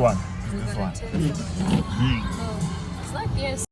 one? This one. It's like yes.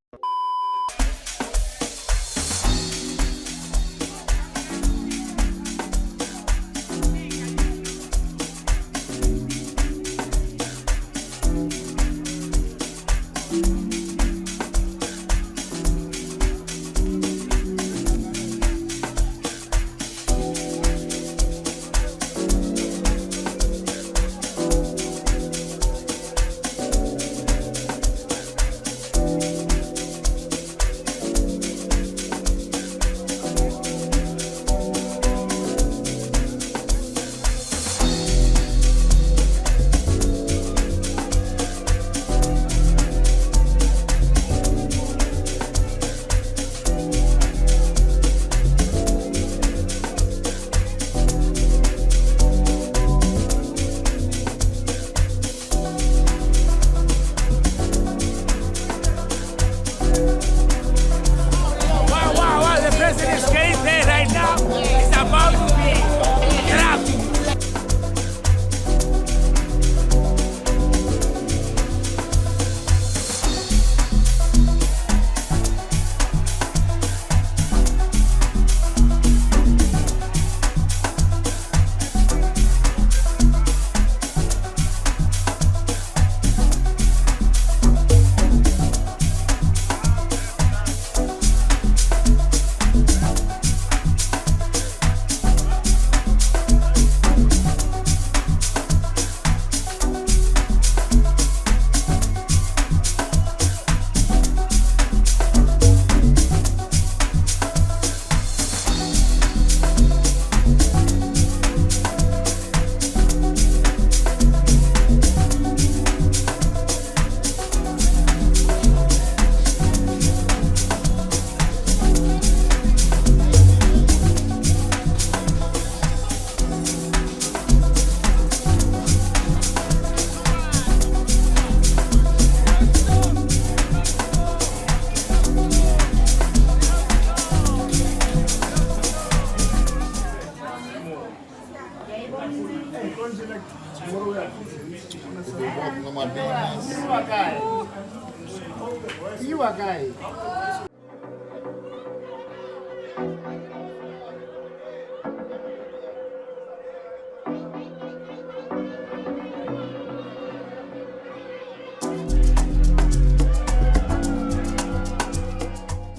You are guy.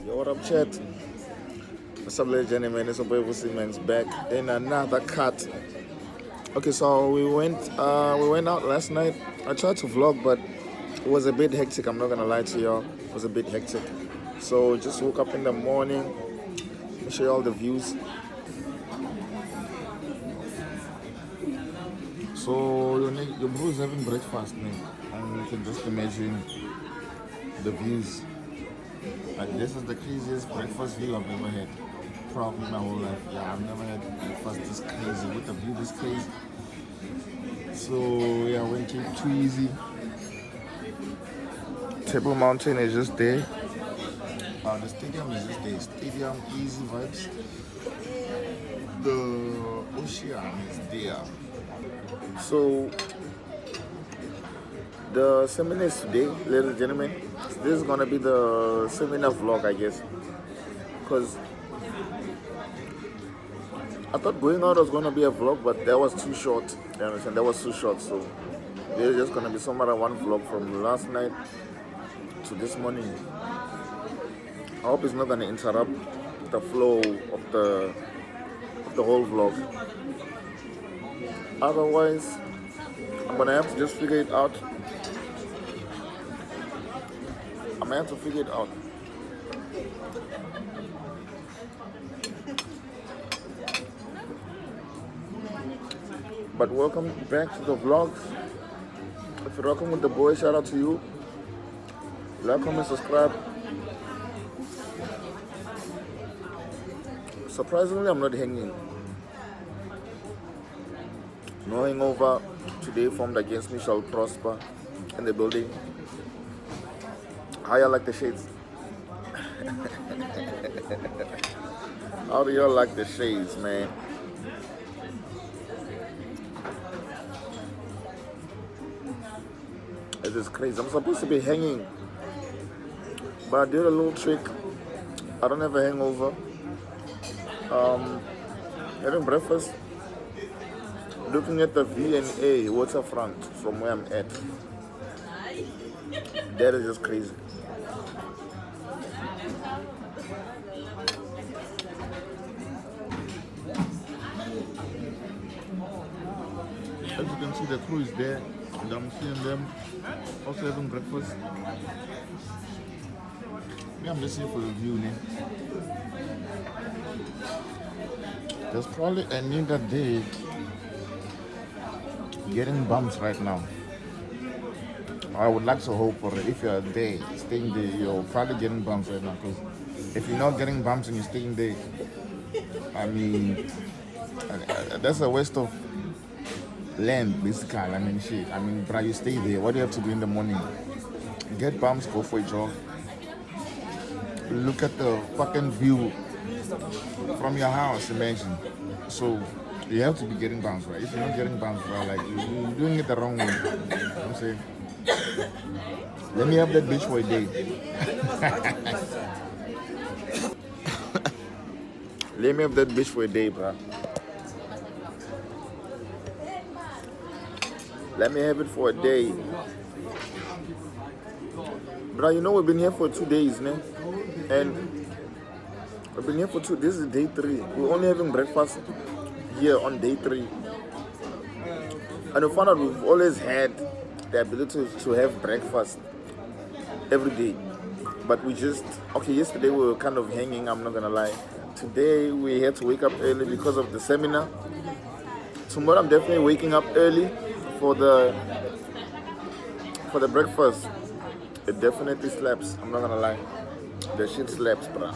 Yo, what up, chat? What's up, ladies and gentlemen? It's your boy Vussy man's back in another cut. Okay, so we went out last night. I tried to vlog, but it was a bit hectic. I'm not gonna lie to y'all. It was a bit hectic. So just woke up in the morning. Let me show you all the views. So your bro is having breakfast, man, and you can just imagine the views. Like, this is the craziest breakfast view I've ever had. Probably my whole life. Yeah, I've never had breakfast this crazy with the view this crazy. So yeah, I went to too easy. Table Mountain is just there. The stadium is just there. Stadium, easy vibes. The ocean is there. So the seminar is today, ladies and gentlemen. This is gonna be the seminar vlog, I guess, because I thought going out was gonna be a vlog, but that was too short. You understand? That was too short. So there's just gonna be some other one vlog from last night to this morning. I hope it's not gonna interrupt the flow of the whole vlog. Otherwise, I'm gonna have to just figure it out. I'm gonna have to figure it out. But welcome back to the vlogs. If you're rocking with the boy, shout out to you. Like, comment, subscribe. Surprisingly, I'm not hanging. No hangover today formed against me shall prosper in the building. How y'all like the shades? How do y'all like the shades, man? It is crazy. I'm supposed to be hanging, but I did a little trick. I don't have a hangover. Having breakfast, looking at the V&A waterfront from where I'm at. That is just crazy. As you can see, the crew is there, and I'm seeing them also having breakfast. Yeah, I'm listening for the view, man. There's probably a nigga day getting bumps right now. I would like to hope for it. If you're there, staying there, you're probably getting bumps right now. Because if you're not getting bumps and you're staying there, I mean, that's a waste of land, basically. I mean, shit. I mean, bro, you stay there. What do you have to do in the morning? Get bumps, go for a jog. Look at the fucking view from your house, imagine. So, you have to be getting bumps, right? If you're not getting bumps, right, like, you're doing it the wrong way. You know what I'm saying? Let me have that bitch for a day. Let me have that bitch for a day, bro. Let me have it for a day. Bro, you know we've been here for 2 days, man. And we've been here for this is day 3. We're only having breakfast here on day 3. And we found out we've always had the ability to have breakfast every day. But we just, okay, yesterday we were kind of hanging, I'm not gonna lie. Today we had to wake up early because of the seminar. Tomorrow I'm definitely waking up early for the breakfast. It definitely slaps, I'm not gonna lie. The shit slaps, bruh.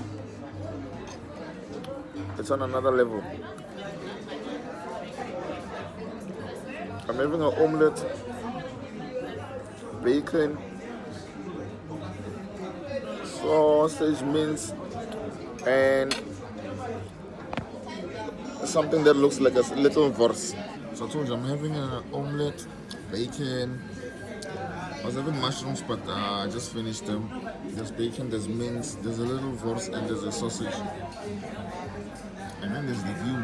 It's on another level. I'm having an omelette, bacon, sausage mince, and something that looks like a little Vussy. So I told you I'm having an omelette, bacon. I was having mushrooms, but I just finished them. There's bacon, there's mince, there's a little Vussy, and there's a sausage. And then there's the view.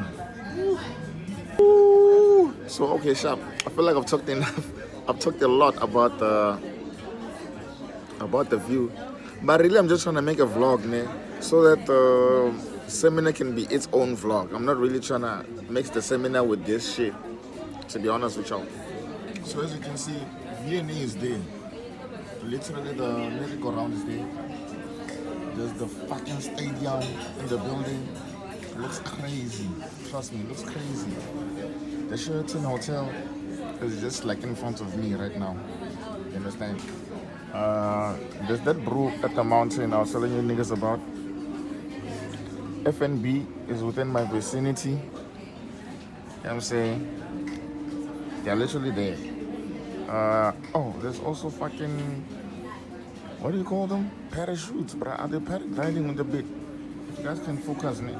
Ooh. So okay, sharp. I feel like I've talked enough. I've talked a lot about the view, but really I'm just trying to make a vlog, man, so that the seminar can be its own vlog. I'm not really trying to mix the seminar with this shit, to be honest with y'all. So as you can see, V&A is there. Literally the merry-go-round is there. There's the fucking stadium in the building. It looks crazy. Trust me, it looks crazy. The Sheraton Hotel is just like in front of me right now. You understand? There's that brew at the mountain I was telling you niggas about. F&B is within my vicinity. You know what I'm saying? They're literally there. Oh, there's also fucking, what do you call them? Parachutes, bro. Are they paragliding on the bit? If you guys can focus on it.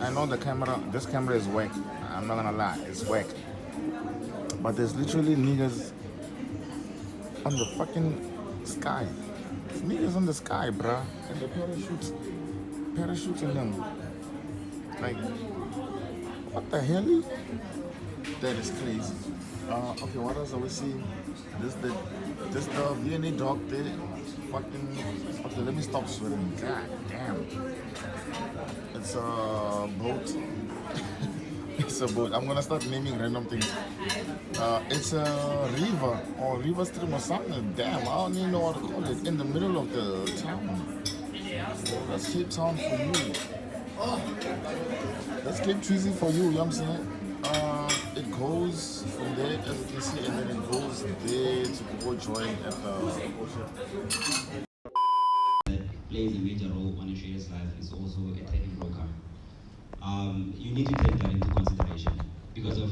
I know the camera, this camera is whack. I'm not gonna lie, it's whack. But there's literally niggas on the fucking sky. There's niggas on the sky, bruh. And the parachuting them. Like, what the hell? That is crazy. Okay, what else are we seeing? This the V&A dog there. Fucking, okay, let me stop swearing. God damn. It's a boat. It's a boat. I'm gonna start naming random things. It's a river or river stream or something. Damn, I don't even know what to call it. In the middle of the town. That's Cape Town for you. That's Cape Treasy for you, you know what I'm saying? It goes from there, as you can see, and then it goes there to go join at the ocean. That plays a major role on a trader's life is also a trading broker. You need to take that into consideration because of